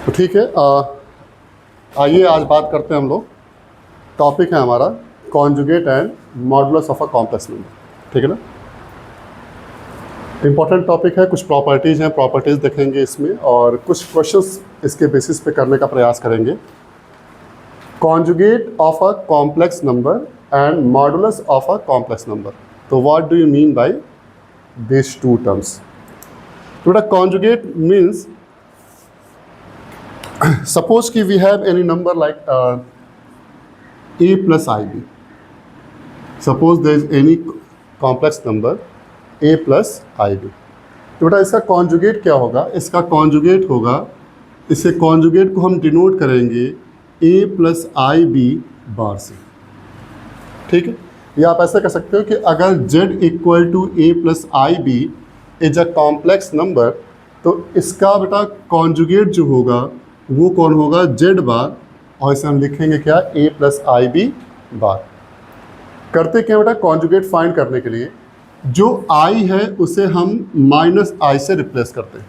तो ठीक है, आइए आज बात करते हैं हम लोग। टॉपिक है हमारा conjugate and modulus of a complex number. ठीक है ना, इंपॉर्टेंट टॉपिक है। कुछ प्रॉपर्टीज़ हैं, प्रॉपर्टीज़ देखेंगे इसमें और कुछ क्वेश्चंस इसके बेसिस पे करने का प्रयास करेंगे। Conjugate of a complex number and modulus of a complex number. तो what do you mean by this two terms? तो बेटा कॉन्जुगेट मीन्स suppose कि we have any number like a plus ib. Suppose there is any complex number a plus ib. तो बेटा इसका conjugate क्या होगा? इसका कॉन्जुगेट होगा, इससे कॉन्जुगेट को हम डिनोट करेंगे a plus I b bar से। ठीक है, या आप ऐसा कर सकते हो कि अगर z equal to a plus I b is a complex number, तो इसका बेटा कॉन्जुगेट जो होगा वो कौन होगा? z बार, और इसे हम लिखेंगे क्या? a plus I b bar. करते क्या बेटा? कॉन्जुगेट फाइंड करने के लिए जो i है उसे हम माइनस आई से रिप्लेस करते हैं।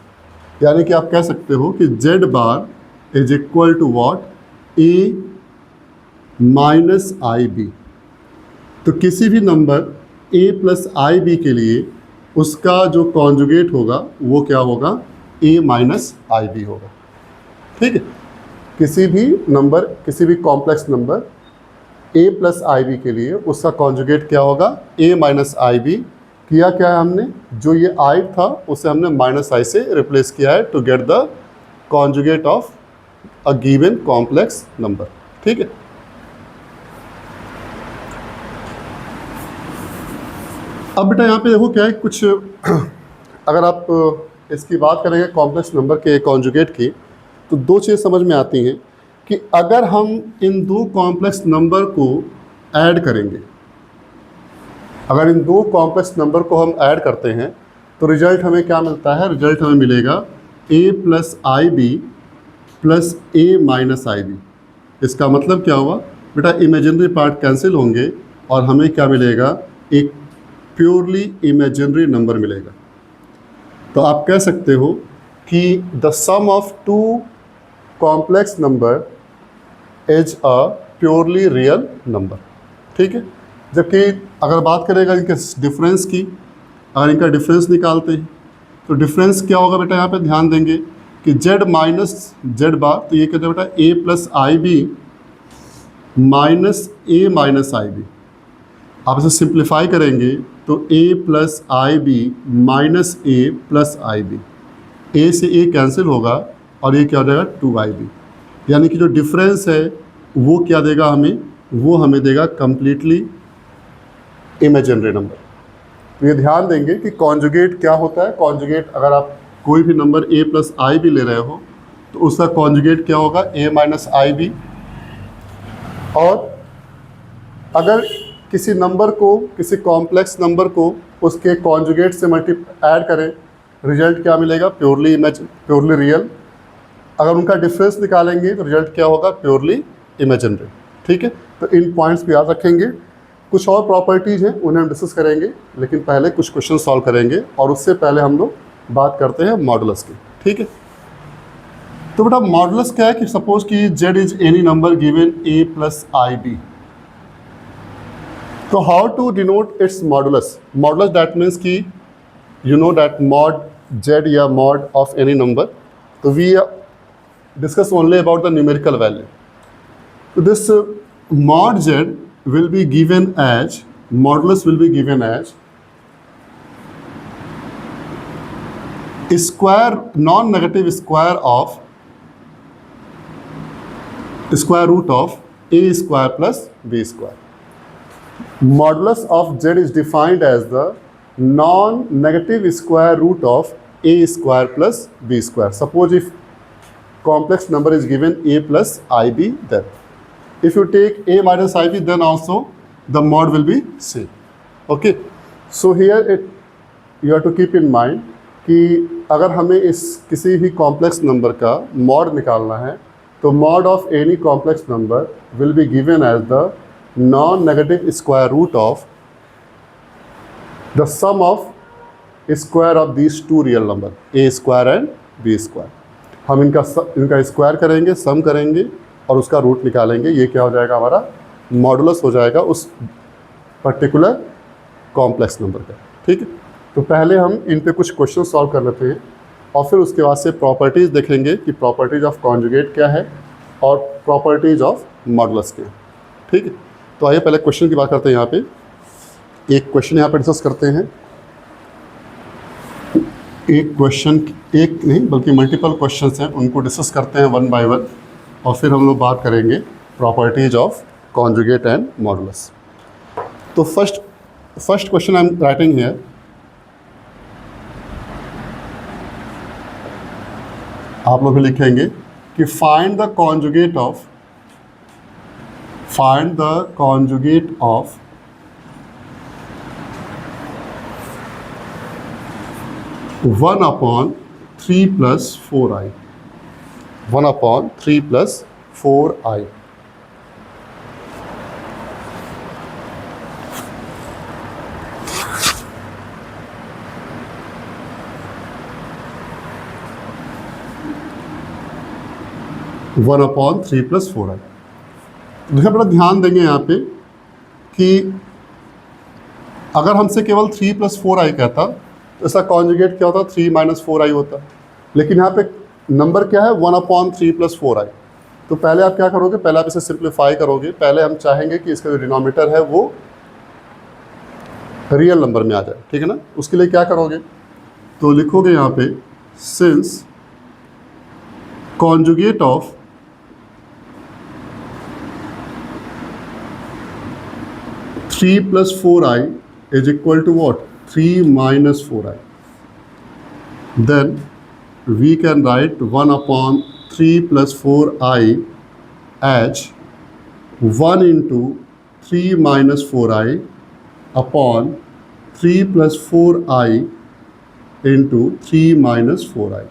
यानी कि आप कह सकते हो कि z bar is equal to what? a minus i B. तो किसी भी number a plus I b के लिए उसका जो कॉन्जुगेट होगा वो क्या होगा? a माइनस आई बी होगा। ठीक है, किसी भी नंबर, किसी भी complex number a plus I b के लिए उसका कॉन्जुगेट क्या होगा? a minus i b. किया क्या है हमने? जो ये i था उसे हमने माइनस आई से रिप्लेस किया है to get the conjugate of a given complex number. ठीक है, अब बेटा यहाँ पे देखो क्या है कुछ अगर आप इसकी बात करेंगे कॉम्प्लेक्स नंबर के कॉन्जुगेट की, तो दो चीज़ समझ में आती हैं कि अगर हम इन दो कॉम्प्लेक्स नंबर को ऐड करेंगे, अगर इन दो कॉम्प्लेक्स नंबर को हम ऐड करते हैं तो रिजल्ट हमें क्या मिलता है? रिजल्ट हमें मिलेगा a plus I b plus a minus i b. इसका मतलब क्या हुआ बेटा? इमेजिनरी पार्ट कैंसिल होंगे और हमें क्या मिलेगा? एक प्योरली इमेजिनरी नंबर मिलेगा। तो आप कह सकते हो कि the sum of two complex number is a purely real number. ठीक है, जबकि अगर बात करेगा इनके डिफरेंस की, अगर इनका डिफरेंस निकालते हैं तो डिफरेंस क्या होगा बेटा? यहाँ पे ध्यान देंगे कि z माइनस जेड बार, तो ये कहते हैं बेटा a plus I b minus a minus i b. आप इसे सिंप्लीफाई करेंगे तो a plus I b minus a plus I b. a से a कैंसिल होगा और ये क्या हो जाएगा? 2ib। यानी कि जो डिफरेंस है वो क्या देगा हमें? वो हमें देगा कंप्लीटली इमेजिनरी नंबर। तो ये ध्यान देंगे कि कॉन्जुगेट क्या होता है। कॉन्जुगेट, अगर आप कोई भी number a plus I b ले रहे हो तो उसका कॉन्जुगेट क्या होगा? a minus i b. और अगर किसी नंबर को, किसी कॉम्प्लेक्स नंबर को उसके कॉन्जुगेट से ऐड करें, रिजल्ट क्या मिलेगा? Purely real. अगर उनका डिफरेंस निकालेंगे तो रिजल्ट क्या होगा? Purely imaginary. ठीक है, तो इन पॉइंट्स भी याद रखेंगे। कुछ और प्रॉपर्टीज़ हैं उन्हें हम डिस्कस करेंगे, लेकिन पहले कुछ क्वेश्चन सॉल्व करेंगे और उससे पहले हम लोग बात करते हैं मॉडुलस की। ठीक है, तो बेटा मॉडुलस क्या है कि सपोज कि z is any number given a plus I B. तो how to denote its modulus? Modulus that means कि you know that mod z या मॉड ऑफ एनी नंबर। तो we discuss only about the numerical value. So this mod z will be given as, modulus will be given as square, non-negative square of square root of a square plus b square. Modulus of z is defined as the non-negative square root of a square plus b square. Suppose if complex number is given a plus ib, then if you take a minus ib, then also the mod will be same. Okay, so here you have to keep in mind कि अगर हमें इस किसी भी complex number का mod निकालना है तो mod of any complex number will be given as the non negative square root of the sum of square of these two real number a square and b square. हम इनका square करेंगे, सम करेंगे और उसका root निकालेंगे। ये क्या हो जाएगा, हमारा मॉडुलस हो जाएगा उस पर्टिकुलर कॉम्प्लेक्स नंबर का। ठीक है, तो पहले हम इन पे कुछ क्वेश्चन सॉल्व कर लेते हैं और फिर उसके बाद से प्रॉपर्टीज़ देखेंगे कि प्रॉपर्टीज़ ऑफ कॉन्जुगेट क्या है और प्रॉपर्टीज़ ऑफ मॉडुलस क्या है। ठीक है, तो आइए पहले क्वेश्चन की बात करते हैं। यहाँ पे एक क्वेश्चन यहाँ पे डिस्कस करते हैं। एक क्वेश्चन, एक नहीं बल्कि मल्टीपल क्वेश्चंस हैं, उनको डिस्कस करते हैं वन बाय वन और फिर हम लोग बात करेंगे properties of conjugate and modulus. तो first question I am writing here. आप लोग भी लिखेंगे कि find the conjugate of 1/3 + 4i। 1/3 + 4i। One upon 3 + 4i। देखिए बड़ा ध्यान देंगे यहाँ पे कि अगर हमसे केवल 3 + 4i कहता तो इसका कॉन्जुगेट क्या होता, 3 - 4i होता। लेकिन यहाँ पे नंबर क्या है, 1/3 + 4i। तो पहले आप क्या करोगे, पहले आप इसे सिंप्लीफाई करोगे। पहले हम चाहेंगे कि इसका जो डिनोमिनेटर है वो रियल नंबर में आ जाए। ठीक है ना, उसके लिए क्या करोगे, तो लिखोगे यहाँ पे since conjugate of 3 + 4i is equal to what, 3 - 4i, then we can write 1/3 + 4i as 1 × 3 - 4i upon 3 + 4i into 3 - 4i।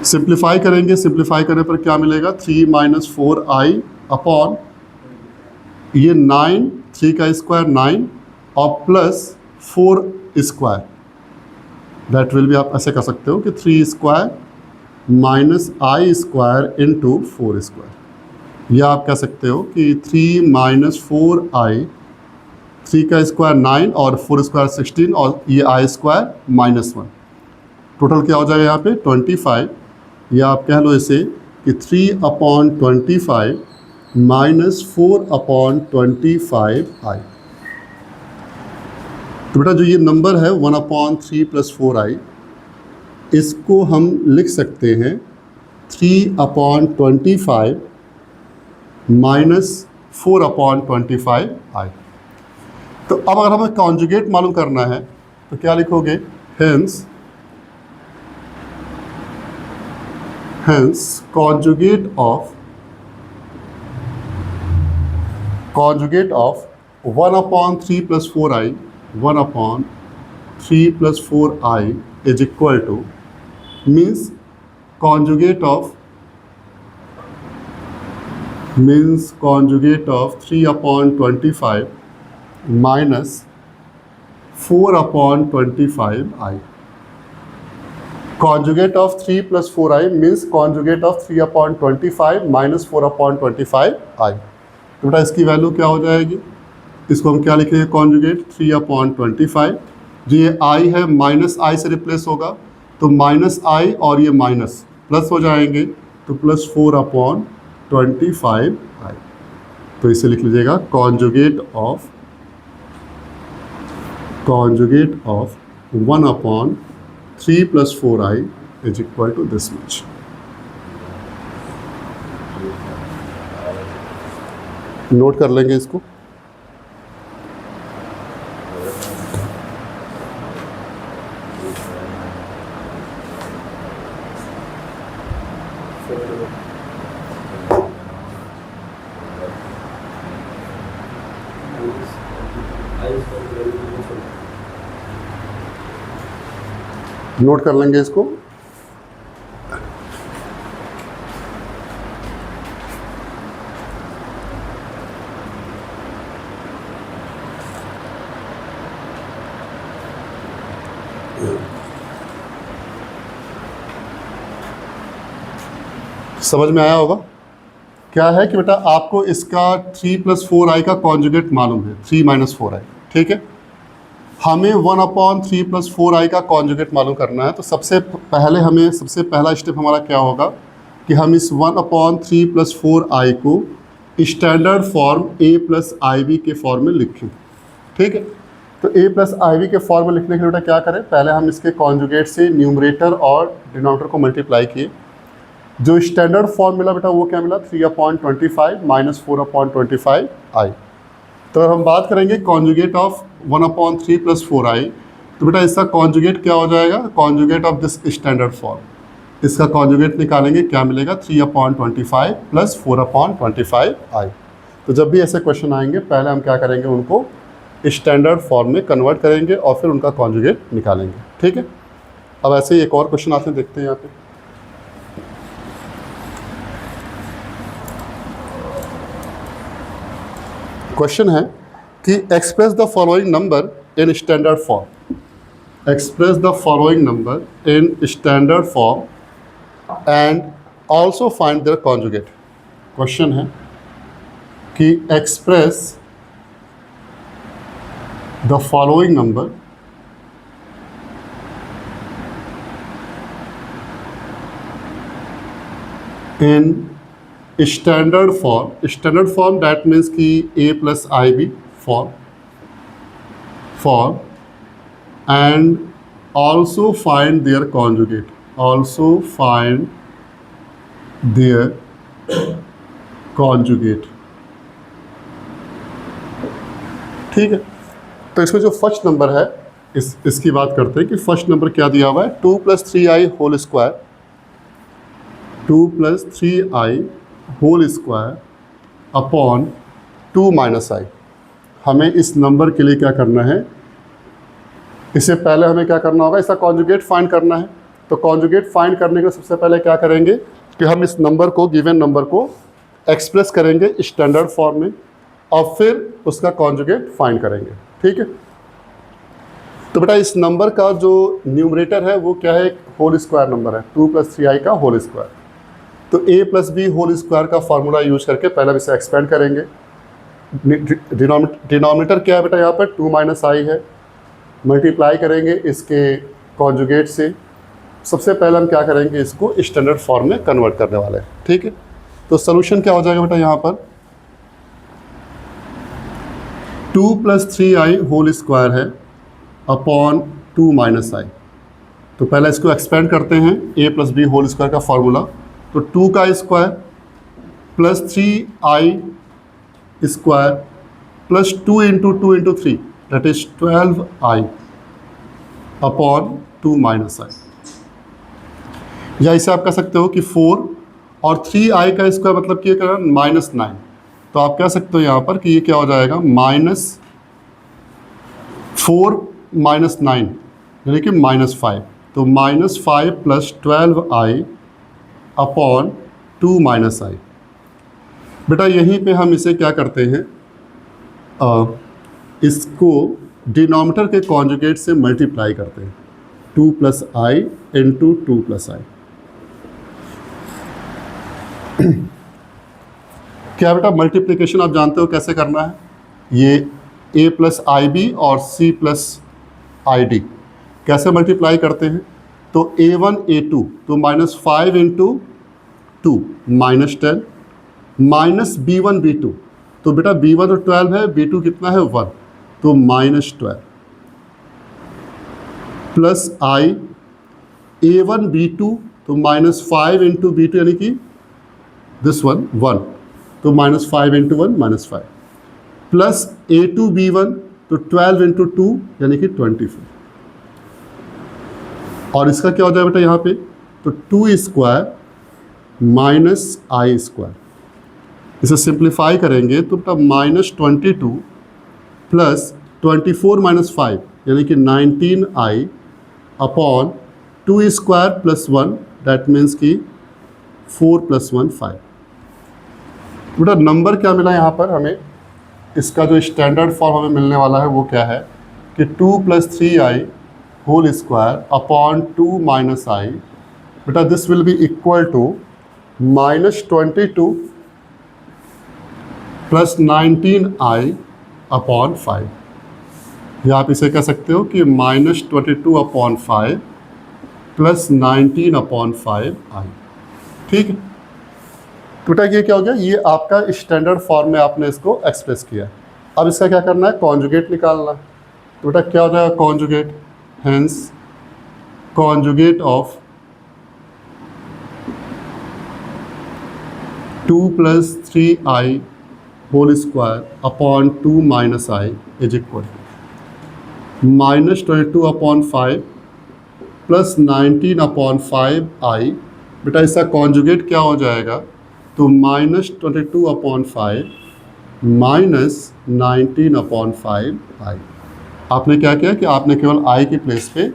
Simplify करेंगे, सिंप्लीफाई करने पर क्या मिलेगा, 3 - 4i अपॉन ये 9, 3 का स्क्वायर 9 और प्लस 4 स्क्वायर, दैट विल भी आप ऐसे कर सकते हो कि 3 स्क्वायर माइनस आई स्क्वायर इंटू 4 स्क्वायर। या आप कह सकते हो कि 3 - 4i, 3 का स्क्वायर 9 और 4 स्क्वायर 16 और ये आई स्क्वायर -1, टोटल क्या हो जाएगा यहाँ पे 25। या आप कह लो इसे कि 3/25 -4/25i। तो बेटा जो ये नंबर है 1/3 + 4i, इसको हम लिख सकते हैं 3/25 -4/25i। तो अब अगर हमें कॉन्जुगेट मालूम करना है तो क्या लिखोगे, hence conjugate of 1/3 + 4i, 1/3 + 4i is equal to, means conjugate of 3/25 minus 4/25i। Conjugate of 3 + 4i means conjugate of 3/25 minus 4/25i। तो बेटा इसकी वैल्यू क्या हो जाएगी, इसको हम क्या लिखेंगे, कॉन्जुगेट 3/25, जो ये i है माइनस आई से रिप्लेस होगा तो -i और ये माइनस प्लस हो जाएंगे तो प्लस 4/25i। तो इसे लिख लीजिएगा conjugate of 1/3 + 4i is equal to this much। Note कर लेंगे इसको। नोट कर लेंगे इसको। समझ में आया होगा। क्या है कि बेटा आपको इसका 3 + 4i का कॉन्जुगेट मालूम है, 3 - 4i, ठीक है। हमें 1/3 + 4i का कॉन्जुगेट मालूम करना है। तो सबसे पहला स्टेप हमारा क्या होगा कि हम इस 1/3 + 4i को स्टैंडर्ड फॉर्म a + ib के फॉर्म में लिखें, ठीक है। तो a + ib के फॉर्म में लिखने के लिए बेटा क्या करें, पहले हम इसके कॉन्जुगेट से न्यूमरेटर और डिनोमिनेटर को मल्टीप्लाई किए। जो स्टैंडर्ड फॉर्म मिला बेटा वो क्या मिला, 3/25 - 4/25i। तो हम बात करेंगे कॉन्जुगेट ऑफ 1/3 + 4i। तो बेटा इसका कॉन्जुगेट क्या हो जाएगा, conjugate of this standard form, इसका कॉन्जुगेट निकालेंगे, क्या मिलेगा, 3/25 + 4/25i। तो जब भी ऐसे क्वेश्चन आएंगे पहले हम क्या करेंगे, उनको स्टैंडर्ड फॉर्म में कन्वर्ट करेंगे और फिर उनका कॉन्जुगेट निकालेंगे, ठीक है। अब ऐसे ही एक और क्वेश्चन आते हैं, देखते हैं यहाँ पे। क्वेश्चन है कि express the following number in standard form, express the following number in standard form and also find their conjugate. Question है कि express the following number in standard form that means कि a + ib form and also find their conjugate, also find their conjugate, ठीक है। तो इसमें जो first number है इसकी बात करते हैं कि फर्स्ट नंबर क्या दिया हुआ है, 2 + 3i whole square, 2 + 3i whole square upon 2 - i। हमें इस नंबर के लिए क्या करना है, इससे पहले हमें क्या करना होगा, इसका कॉन्जुगेट फाइंड करना है। तो कॉन्जुगेट फाइंड करने के लिए सबसे पहले क्या करेंगे कि हम इस नंबर को, गिवन नंबर को एक्सप्रेस करेंगे स्टैंडर्ड फॉर्म में और फिर उसका कॉन्जुगेट फाइंड करेंगे, ठीक है। तो बेटा इस नंबर का जो न्यूमरेटर है वो क्या है, एक होल स्क्वायर नंबर है, 2 + 3i का होल स्क्वायर। तो a + b होल स्क्वायर का फार्मूला यूज करके पहले हम इसे एक्सपेंड करेंगे। डिनोमिनेटर क्या है बेटा यहाँ पर, 2 - i है, मल्टीप्लाई करेंगे इसके कॉन्जुगेट से। सबसे पहले हम क्या करेंगे, इसको स्टैंडर्ड फॉर्म में कन्वर्ट करने वाले हैं, ठीक है। तो सोल्यूशन क्या हो जाएगा बेटा यहाँ पर, 2 + 3i होल स्क्वायर है अपॉन 2 - i। तो पहले इसको एक्सपेंड करते हैं, a + b होल स्क्वायर का फार्मूला। तो 2 का square plus 3i square plus 2 × 2 × 3 that is 12i upon 2 - i। या इसे आप कह सकते हो कि 4 और 3i का स्क्वायर मतलब कि -9। तो आप कह सकते हो यहाँ पर कि ये क्या हो जाएगा, -4 - 9 यानी कि -5। तो -5 + 12i अपॉन 2 - i। बेटा यहीं पे हम इसे क्या करते हैं, इसको डिनोमिनेटर के कॉन्जुगेट से मल्टीप्लाई करते हैं, 2 + i × 2 + i। क्या बेटा मल्टीप्लिकेशन आप जानते हो कैसे करना है, ये a + ib और c + id कैसे मल्टीप्लाई करते हैं। तो a1 a2 तो -5 × 2 -10 माइनस b1 b2 तो बेटा b1 तो 12 है, b2 कितना है 1 तो -12 प्लस i a1 b2 तो -5 × b2 यानी कि दिस वन 1 तो -5 × 1 -5 प्लस a2 b1 तो 12 × 2 यानी कि 24 और इसका क्या हो जाए बेटा यहाँ पे, तो 2 स्क्वायर -i स्क्वायर। इसे सिंप्लीफाई करेंगे तो बेटा -22 प्लस 24 - 5 यानी कि 19i upon 2 square plus 1 that means कि 4 + 1 5। बेटा नंबर क्या मिला यहाँ पर हमें, इसका जो स्टैंडर्ड फॉर्म हमें मिलने वाला है वो क्या है कि 2 + 3i whole square upon 2 - i। बेटा this will be equal to -22 plus 19i upon 5, या आप इसे कह सकते हो कि -22 अपॉन 5 प्लस 19 अपॉन 5i। ठीक है, तो बेटा ये क्या हो गया, ये आपका स्टैंडर्ड फॉर्म में आपने इसको एक्सप्रेस किया। अब इसका क्या करना है, कॉन्जुगेट निकालना। तो बेटा क्या हो जाएगा conjugate, hence conjugate of 2 plus 3i whole square upon 2 minus i is equal -22 upon 5 plus 19 upon 5i। बेटा इसका कॉन्जुगेट क्या हो जाएगा, तो -22 अपॉन 5 माइनस 19 अपॉन 5i। आपने क्या किया कि आपने केवल i की प्लेस पे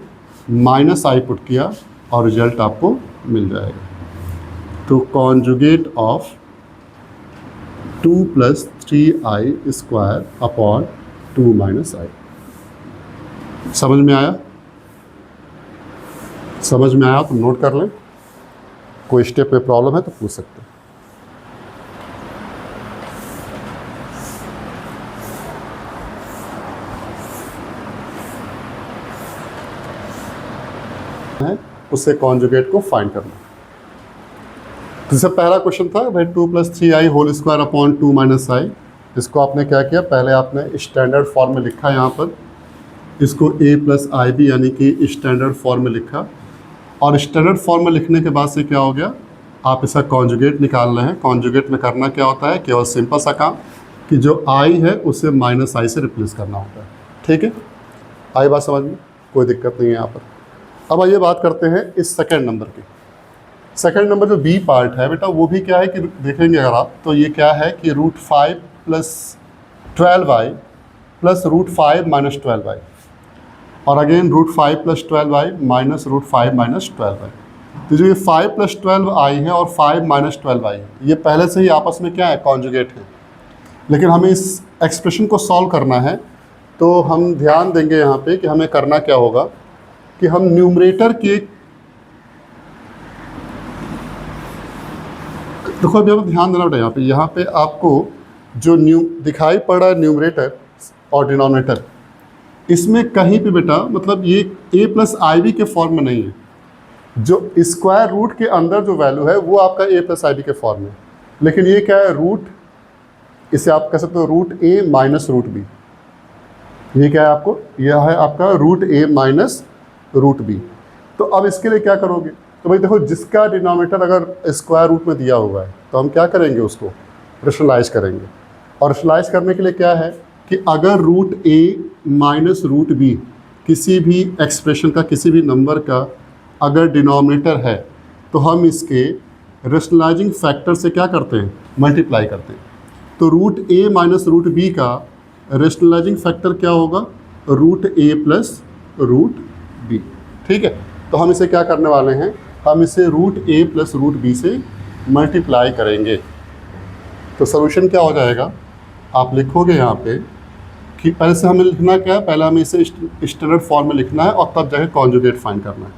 -i पुट किया और रिजल्ट आपको मिल जाएगा। तो conjugate of 2 plus 3i square upon 2 minus i। समझ में आया? समझ में आया तो नोट कर लें, कोई स्टेप में प्रॉब्लम है तो पूछ सकते हैं। उससे कॉन्जुगेट को फाइंड करना। जैसे पहला क्वेश्चन था भाई 2 plus 3i whole square upon 2 minus i, इसको आपने क्या किया, पहले आपने स्टैंडर्ड फॉर्म में लिखा यहाँ पर, इसको a प्लस आई बी यानी कि स्टैंडर्ड फॉर्म में लिखा, और स्टैंडर्ड फॉर्म में लिखने के बाद से क्या हो गया, आप इसका कॉन्जुगेट निकाल रहे हैं। कॉन्जुगेट में करना क्या होता है, केवल सिंपल सा काम कि जो i है उसे माइनस i से रिप्लेस करना होता है। ठीक है, आई बात समझ में, कोई दिक्कत नहीं है यहाँ पर। अब आइए बात करते हैं इस सेकेंड नंबर की। सेकेंड नंबर जो बी पार्ट है बेटा, वो भी क्या है कि देखेंगे अगर आप, तो ये क्या है कि √5 plus 12i plus √5 minus 12i, और again √5 plus 12i minus √5 minus 12i। तो जो ये 5 प्लस 12i है और 5 माइनस 12i है, ये पहले से ही आपस में क्या है, कॉन्जुगेट है। लेकिन हमें इस एक्सप्रेशन को सॉल्व करना है, तो हम ध्यान देंगे यहाँ पे कि हमें करना क्या होगा कि हम न्यूमरेटर के, देखो अभी हमें ध्यान देना बेटा, यहाँ पे आपको जो दिखाई पड़ रहा है न्यूमरेटर और डिनोमिनेटर, इसमें कहीं पे बेटा मतलब ये a प्लस आई बी के फॉर्म में नहीं है। जो स्क्वायर रूट के अंदर जो वैल्यू है वो आपका a प्लस आई बी के फॉर्म में, लेकिन ये क्या है, रूट, इसे आप कह सकते हो √a माइनस √b। ये क्या है आपको, यह है आपका √a माइनस √b। तो अब इसके लिए क्या करोगे, तो भाई देखो जिसका डिनोमिनेटर अगर स्क्वायर रूट में दिया हुआ है तो हम क्या करेंगे, उसको रेशनलाइज करेंगे। और रेशनलाइज करने के लिए क्या है कि अगर √a माइनस √b किसी भी एक्सप्रेशन का, किसी भी नंबर का अगर डिनोमिनेटर है, तो हम इसके रेशनलाइजिंग फैक्टर से क्या करते हैं, मल्टीप्लाई करते हैं। तो √a माइनस √b का रेशनलाइजिंग फैक्टर क्या होगा, √a प्लस √b। ठीक है, तो हम इसे क्या करने वाले हैं, हम इसे √a प्लस √b से मल्टीप्लाई करेंगे। तो सोल्यूशन क्या हो जाएगा, आप लिखोगे यहाँ पे कि पहले से हमें लिखना क्या है, पहले हमें इसे स्टैंडर्ड फॉर्म में लिखना है और तब जाके कॉन्जुगेट फाइंड करना है।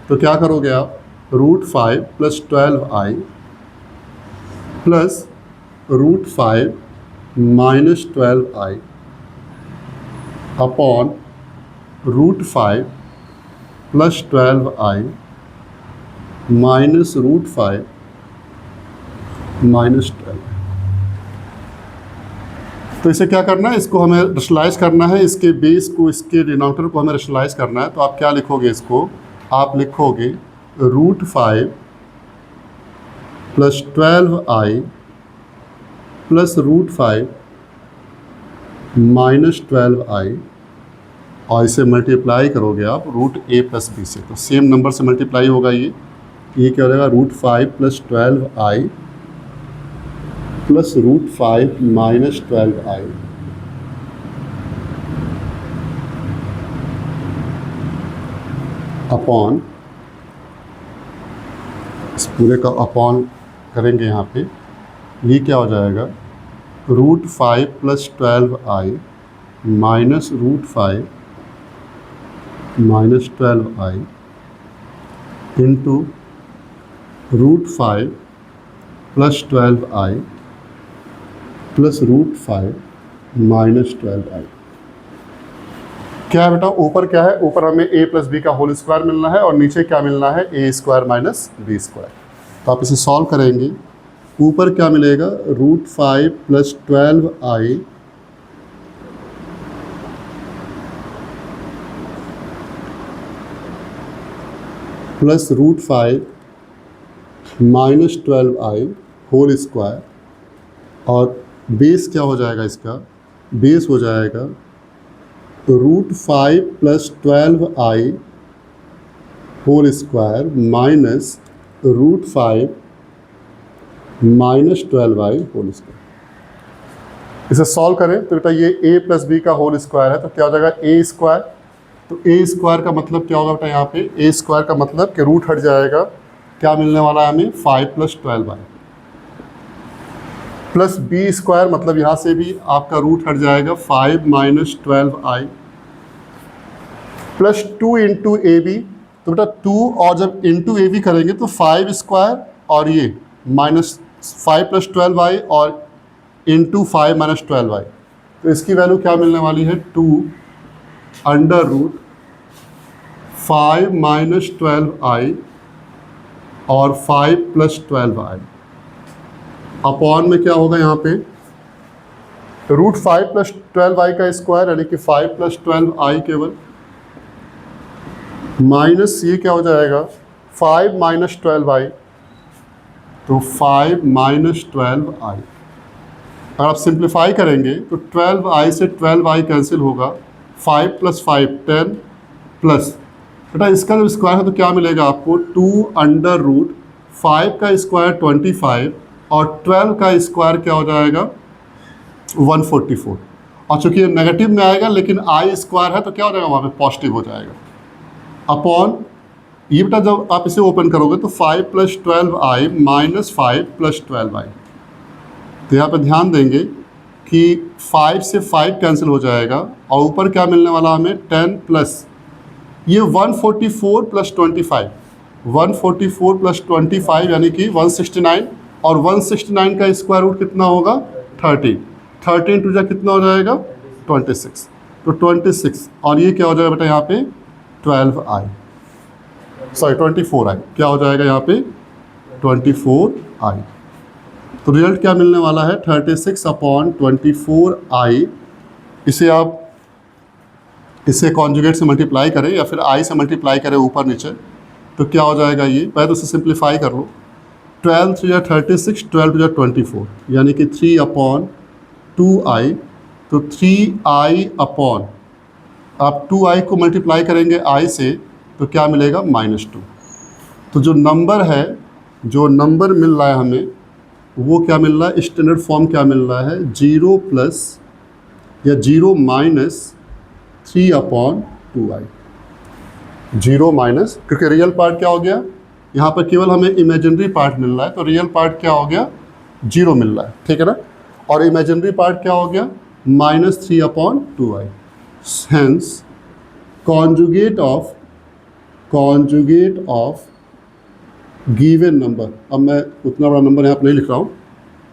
तो क्या करोगे आप, √5 plus 12i plus √5 minus 12i upon √5 plus 12i minus √5 minus 12। तो इसे क्या करना है, इसको हमें रेशनलाइज करना है, इसके बेस को, इसके डिनोमिनेटर को हमें रेशनलाइज करना है। तो आप क्या लिखोगे, इसको आप लिखोगे √5 plus 12i plus √5 minus 12i, और इसे मल्टीप्लाई करोगे आप √a प्लस b से, तो सेम नंबर से मल्टीप्लाई होगा। ये क्या हो जाएगा, √5 plus 12i plus √5 minus 12i upon, इस पूरे का अपॉन करेंगे यहाँ पे, ये क्या हो जाएगा, √5 plus 12i minus √5 minus 12i into √5 plus 12i plus √5 minus 12i। क्या है बेटा, ऊपर क्या है, ऊपर हमें a प्लस बी का होल स्क्वायर मिलना है और नीचे क्या मिलना है, a square minus b square. तो आप इसे सॉल्व करेंगे, ऊपर क्या मिलेगा, √5 plus 12i plus √5 minus 12i whole square, और बेस क्या हो जाएगा, इसका बेस हो जाएगा √5 plus 12i whole square minus √5 minus 12i whole square. इसे सॉल्व करें तो बेटा ये a प्लस बी का होल स्क्वायर है, तो क्या हो जाएगा a स्क्वायर। तो a स्क्वायर का मतलब क्या होगा बेटा, यहाँ पे a स्क्वायर का मतलब कि रूट हट जाएगा, क्या मिलने वाला है हमें, 5 plus 12i plus B square, मतलब यहाँ से भी आपका रूट हट जाएगा 5 minus 12i plus 2 into a b. तो बेटा 2 और जब इंटू ए बी करेंगे तो 5 स्क्वायर और ये माइनस 5 प्लस 12i और इंटू 5 माइनस 12i। तो इसकी वैल्यू क्या मिलने वाली है, 2 अंडर रूट 5 माइनस 12i और 5 प्लस 12i अपॉन में क्या होगा, यहाँ पे √5 प्लस 12i का स्क्वायर यानी कि 5 प्लस 12i केवल, माइनस ये क्या हो जाएगा 5 माइनस 12i, तो 5 माइनस 12i। अगर आप सिंप्लीफाई करेंगे तो 12i से 12i कैंसिल होगा, 5 प्लस 5 10 प्लस बेटा इसका जब स्क्वायर है तो क्या मिलेगा आपको, 2 अंडर रूट 5 का स्क्वायर 25 और 12 का स्क्वायर क्या हो जाएगा 144। और चूंकि ये नेगेटिव में आएगा लेकिन आई स्क्वायर है तो क्या हो जाएगा, वहाँ पे पॉजिटिव हो जाएगा, अपॉन ये बेटा जब आप इसे ओपन करोगे तो 5 plus 12i minus 5 plus 12i। तो यहाँ पे ध्यान देंगे कि 5 से 5 कैंसिल हो जाएगा और ऊपर क्या मिलने वाला हमें 10 प्लस ये 144 प्लस 25, 144 प्लस 25 यानी कि 169, और 169 का स्क्वायर रूट कितना होगा 13, 13 टू जा कितना हो जाएगा 26, तो 26 और ये क्या हो जाएगा बेटा यहाँ पे 12i, सॉरी 24i, क्या हो जाएगा यहाँ पे 24i। तो रिजल्ट क्या मिलने वाला है 36 अपॉन 24i। इसे आप इसे कॉन्जुगेट से मल्टीप्लाई करें या फिर i से मल्टीप्लाई करें ऊपर नीचे, तो क्या हो जाएगा ये, पहले तो इसे सिंप्लीफाई कर लो, 12 3 या 36, 12 2 या 24 यानी कि 3 अपॉन 2i, तो 3i अपॉन आप 2i को मल्टीप्लाई करेंगे i से तो क्या मिलेगा -2। तो जो नंबर है, जो नंबर मिल रहा है हमें वो क्या मिल रहा है, स्टैंडर्ड फॉर्म क्या मिल रहा है, 0 प्लस या 0 माइनस 3 अपॉन 2i, 0 माइनस, क्योंकि रियल पार्ट क्या हो गया, यहाँ पर केवल हमें इमेजिनरी पार्ट मिल रहा है तो रियल पार्ट क्या हो गया 0 मिल रहा है, ठीक है ना, और इमेजिनरी पार्ट क्या हो गया -3 upon 2i। Hence conjugate of given number, अब मैं उतना बड़ा नंबर यहाँ पर नहीं लिख रहा हूँ,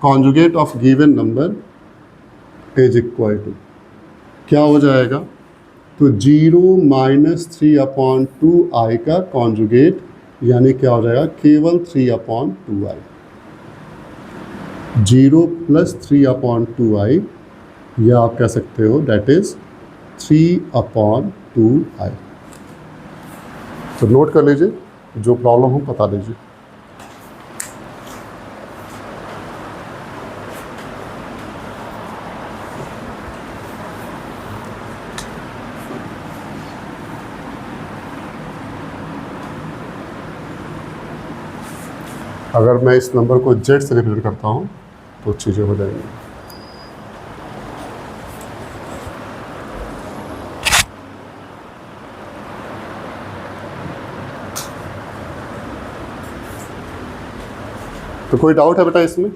conjugate of given number is equal to क्या हो जाएगा, तो 0 माइनस 3 अपॉन 2i का कॉन्जुगेट यानी क्या हो जाएगा केवल 3 upon 2i, 0 plus 3 upon 2i, या आप कह सकते हो डैट इज 3 अपॉन 2i। तो नोट कर लीजिए, जो प्रॉब्लम हो बता दीजिए। अगर मैं इस नंबर को z से रिप्रेजेंट करता हूँ तो चीज़ें हो जाएंगी। तो कोई डाउट है बेटा इसमें,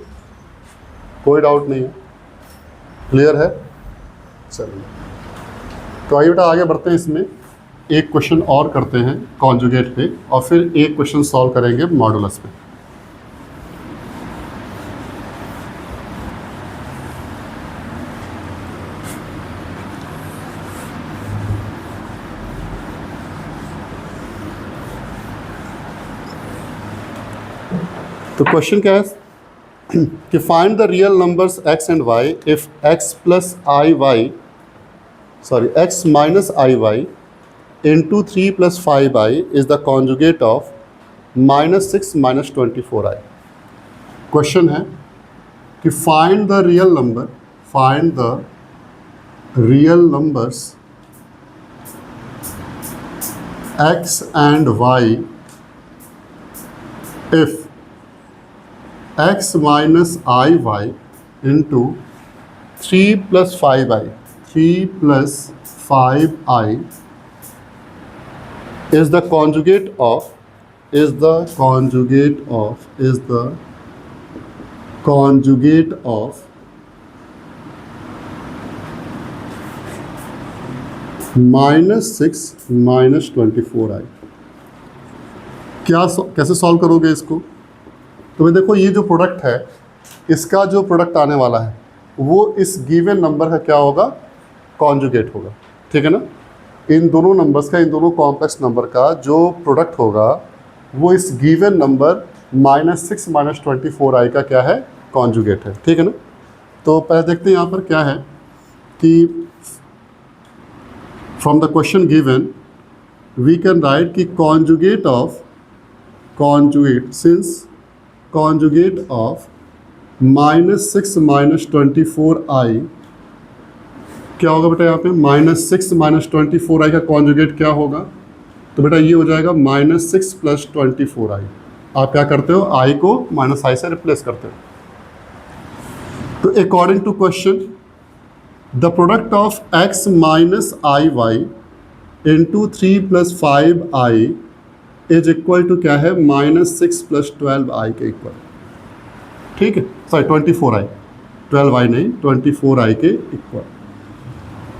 कोई डाउट नहीं है, क्लियर है, चलिए। तो आइए बेटा आगे बढ़ते हैं, इसमें एक क्वेश्चन और करते हैं कॉन्जुगेट पे और फिर एक क्वेश्चन सॉल्व करेंगे मॉडुलस पे। तो क्वेश्चन क्या है कि find the real numbers x and y if x plus i y x minus i y into 3 plus 5i is the conjugate of -6 minus 24i। Question है कि find the real numbers x and y if x minus iy into 3 plus 5i is the conjugate of -6 minus 24i। कैसे solve करोगे इसको? तो भाई देखो, ये जो प्रोडक्ट है, इसका जो प्रोडक्ट आने वाला है वो इस गिवन नंबर का क्या होगा? कॉन्जुगेट होगा। ठीक है ना? इन दोनों नंबर्स का, इन दोनों कॉम्प्लेक्स नंबर का जो प्रोडक्ट होगा वो इस गिवन नंबर -6 माइनस 24i का क्या है? कॉन्जुगेट है। ठीक है ना? तो पहले देखते हैं यहाँ पर क्या है कि from the question given we can write कि कॉन्जुगेट ऑफ -6 माइनस 24i क्या होगा बेटा? यहाँ पे -6 माइनस 24i का कॉन्जुगेट क्या होगा? तो बेटा ये हो जाएगा -6 प्लस 24i। आप क्या करते हो? i को -i से रिप्लेस करते हो। तो according to question the product of x minus i y into 3 plus 5i is equal to क्या है? -6 प्लस 12i के इक्वल। ठीक है, सॉरी 24i, 12i नहीं, 24i के इक्वल।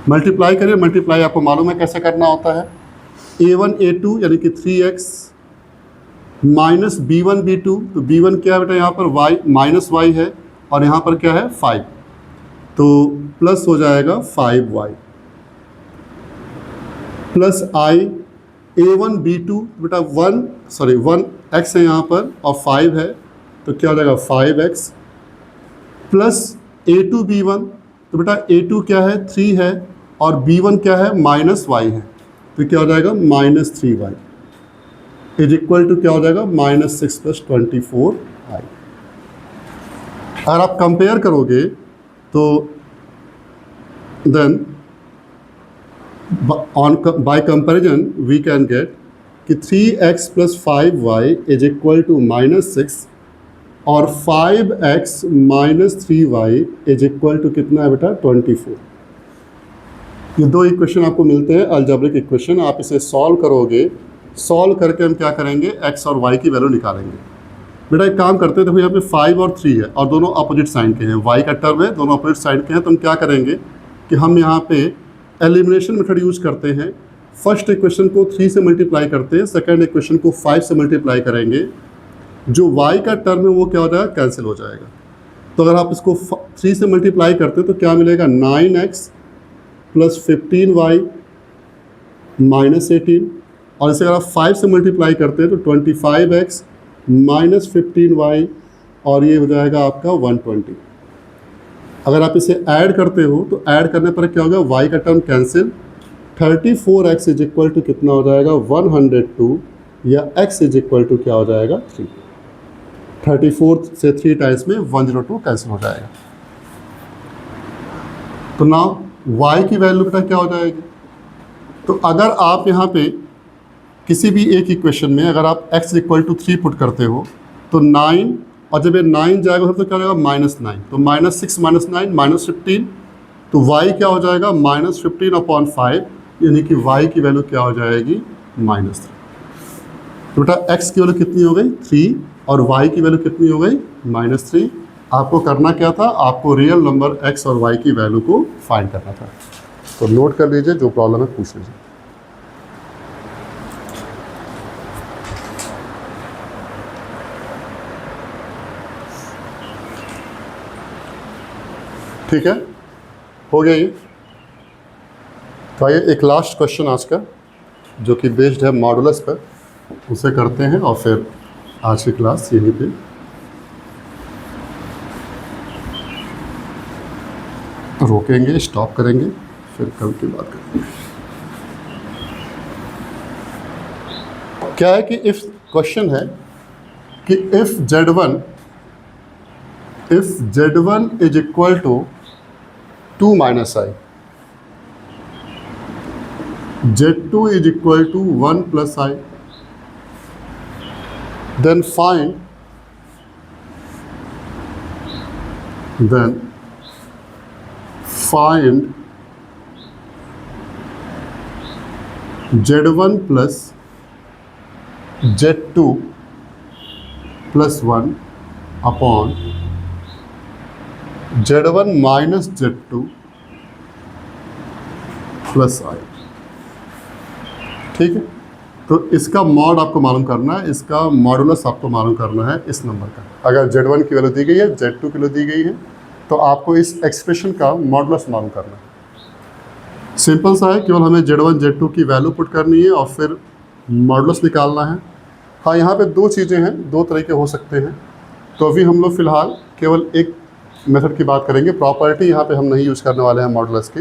मल्टीप्लाई करिए। मल्टीप्लाई आपको मालूम है कैसे करना होता है। a1 a2 यानी कि 3x माइनस b1 b2। तो b1 क्या है बेटा? यहाँ पर y माइनस y है और यहाँ पर क्या है? 5। तो प्लस हो जाएगा 5y plus i a1 b2 बेटा 1x है यहाँ पर और 5 है, तो क्या हो जाएगा? 5x plus a2 b1। तो बेटा a2 क्या है? 3 है और b1 क्या है? -y है, तो क्या हो जाएगा? -3y इज इक्वल टू क्या हो जाएगा? -6 प्लस 24i। अगर आप कंपेयर करोगे तो then by comparison we can get कि 3x plus 5y is equal to -6 और 5x minus 3y is equal to कितना है बेटा? 24। ये दो इक्वेशन आपको मिलते हैं, अलजेब्रिक इक्वेशन। आप इसे सॉल्व करोगे। सॉल्व करके हम क्या करेंगे? x और y की वैल्यू निकालेंगे। बेटा एक काम करते हैं, देखो यहाँ पे 5 और 3 है और दोनों अपोजिट साइन के हैं। y का टर्म है, दोनों अपोजिट साइन के हैं। तो हम क्या करेंगे कि हम यहाँ पे एलिमिनेशन मेथड यूज करते हैं। फर्स्ट इक्वेशन को 3 से मल्टीप्लाई करते हैं, सेकंड इक्वेशन को 5 से मल्टीप्लाई करेंगे। जो y का टर्म है वो क्या हो जाएगा? कैंसिल हो जाएगा। तो अगर आप इसको 3 से मल्टीप्लाई करते हैं तो क्या मिलेगा? 9x plus 15y minus 18। और इसे अगर आप 5 से मल्टीप्लाई करते हैं तो 25x माइनस 15y और ये हो जाएगा आपका 120। अगर आप इसे ऐड करते हो तो ऐड करने पर क्या होगा? y का term cancel. 34x is equal to कितना हो जाएगा? 102 या x इज इक्वल टू क्या हो जाएगा? 3। 34 से 3 टाइम्स में 102 कैंसिल हो जाएगा। तो नाउ y की वैल्यू बेटा क्या हो जाएगी? तो अगर आप यहाँ पे किसी भी एक इक्वेशन में अगर आप x इक्वल टू 3 पुट करते हो तो 9, और जब ये 9 जाएगा तो क्या हो जाएगा? -9। तो -6 माइनस 9 -15। तो y क्या हो जाएगा? -15 अपॉन 5, यानी कि y की वैल्यू क्या हो जाएगी? -3। तो बेटा x की वैल्यू कितनी हो गई? 3 और y की वैल्यू कितनी हो गई? -3। आपको करना क्या था? आपको रियल नंबर x और y की वैल्यू को फाइंड करना था। तो नोट कर लीजिए, जो प्रॉब्लम है पूछ लीजिए। ठीक है, हो गया ये। तो आइए एक लास्ट क्वेश्चन आज का, जो कि बेस्ड है मॉडुलस पर, उसे करते हैं और फिर आज की क्लास यहीं पे रुकेंगे, स्टॉप करेंगे, फिर कल की बात करेंगे। क्या है कि इफ क्वेश्चन है कि if Z1 is equal to 2 minus i, Z2 is equal to 1 plus I, then find Z1 plus Z2 plus 1 upon Z1 minus Z2 plus I। ठीक है, तो इसका मॉड आपको मालूम करना है, इसका मॉडुलस आपको मालूम करना है इस नंबर का। अगर Z1 की वैल्यू दी गई है, Z2 की वैल्यू दी गई है, तो आपको इस एक्सप्रेशन का मॉडुलस मालूम करना है। सिंपल सा है, केवल हमें Z1 Z2 की वैल्यू पुट करनी है और फिर मॉडुलस निकालना है। हाँ, यहाँ पे दो चीज़ें हैं, दो तरीके हो सकते हैं। तो अभी हम लोग फ़िलहाल केवल एक मेथड की बात करेंगे, प्रॉपर्टी यहाँ पे हम नहीं यूज़ करने वाले हैं मॉडुलस की।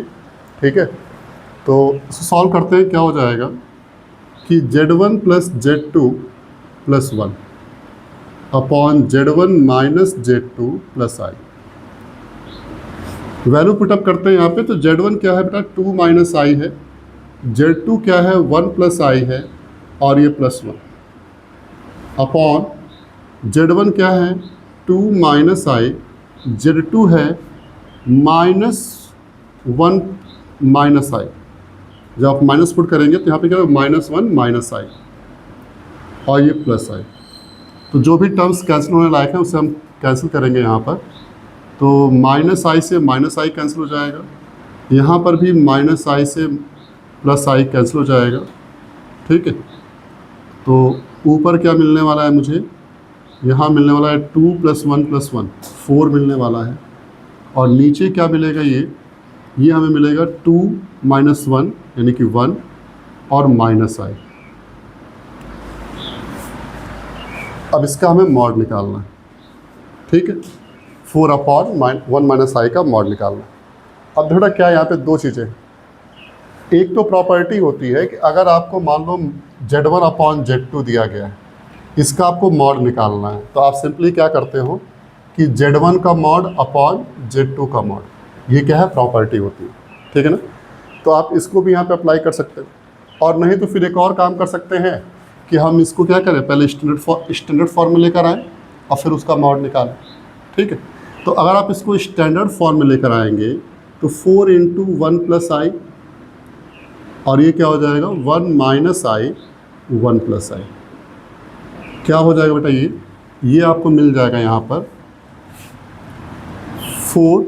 ठीक है, तो इसको सॉल्व करते हैं। क्या हो जाएगा कि Z1 plus Z2 plus 1 upon Z1 minus Z2 plus I। Value put up करते हैं यहाँ पे। तो Z1 क्या है बेटा, 2 माइनस I है, Z2 क्या है, 1 प्लस I है, और ये प्लस 1 अपॉन Z1 क्या है, 2 माइनस I, Z2 है माइनस 1 माइनस I। जब आप माइनस पुट करेंगे तो यहाँ पे क्या होगा, -1 माइनस I और ये प्लस I। तो जो भी टर्म्स कैंसिल होने लायक है उसे हम कैंसिल करेंगे यहाँ पर। तो -I से -I कैंसिल हो जाएगा, यहाँ पर भी -I से प्लस I कैंसिल हो जाएगा। ठीक है, तो ऊपर क्या मिलने वाला है मुझे, यहाँ मिलने वाला है 2 + 1 + 1 4 मिलने वाला है, और नीचे क्या मिलेगा, ये हमें मिलेगा 2 - 1 यानी कि 1 और -I। अब इसका हमें मॉड निकालना है। ठीक है, 4 अपॉन 1 - I का मॉड निकालना है। अब थोड़ा क्या है, यहाँ पे दो चीज़ें। एक तो प्रॉपर्टी होती है कि अगर आपको मान लो Z1 अपॉन Z2 दिया गया है, इसका आपको मॉड निकालना है, तो आप सिंपली क्या करते हो कि Z1 का मॉड अपॉन Z2 का मॉड, ये क्या है, प्रॉपर्टी होती है। ठीक है ना, तो आप इसको भी यहाँ पे अप्लाई कर सकते हो। और नहीं तो फिर एक और काम कर सकते हैं कि हम इसको क्या करें, पहले स्टैंडर्ड फॉर्म में लेकर आएँ और फिर उसका मॉड निकालें। ठीक है, तो अगर आप इसको स्टैंडर्ड फॉर्म में लेकर आएंगे तो 4 × 1 + I, और ये क्या हो जाएगा, 1 - I 1 + I। क्या हो जाएगा बेटा, ये आपको मिल जाएगा यहाँ पर 4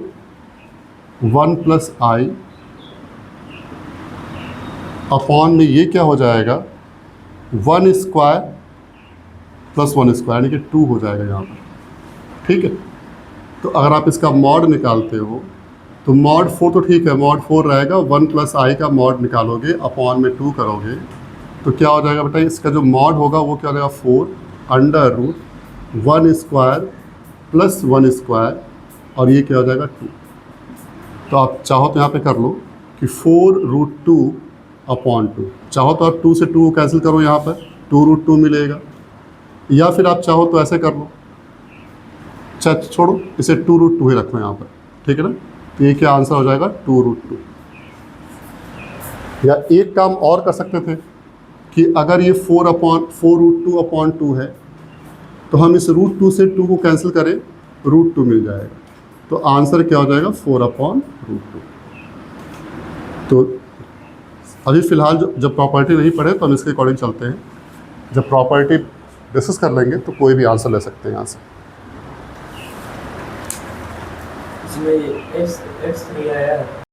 1 + I अपॉन में ये क्या हो जाएगा, 1² + 1² यानी कि 2 हो जाएगा यहाँ पर। ठीक है, तो अगर आप इसका मॉड निकालते हो तो मॉड 4 तो ठीक है, मॉड 4 रहेगा, 1 + I का मॉड निकालोगे, अपॉन में 2 करोगे, तो क्या हो जाएगा बेटा, इसका जो मॉड होगा वो क्या हो जाएगा, 4 √1² + 1², और ये क्या हो जाएगा, 2। तो आप चाहो तो यहाँ पे कर लो कि 4√2 अपॉन 2, चाहो तो आप 2 से 2 कैंसिल करो, यहाँ पर 2√2 मिलेगा, या फिर आप चाहो तो ऐसे कर लो, छोड़ो इसे 2√2 ही रखो यहाँ पर। ठीक है ना, तो ये क्या आंसर हो जाएगा, 2√2। या एक काम और कर सकते थे कि अगर ये 4√2 अपॉन 2 है, तो हम इस √2 से 2 को कैंसिल करें, √2 मिल जाएगा, तो आंसर क्या हो जाएगा, 4/√2। तो अभी फ़िलहाल जब प्रॉपर्टी नहीं पढ़े तो हम इसके अकॉर्डिंग चलते हैं। जब प्रॉपर्टी डिस्कस कर लेंगे तो कोई भी आंसर ले सकते हैं यहाँ से। इसमें x नहीं आया है।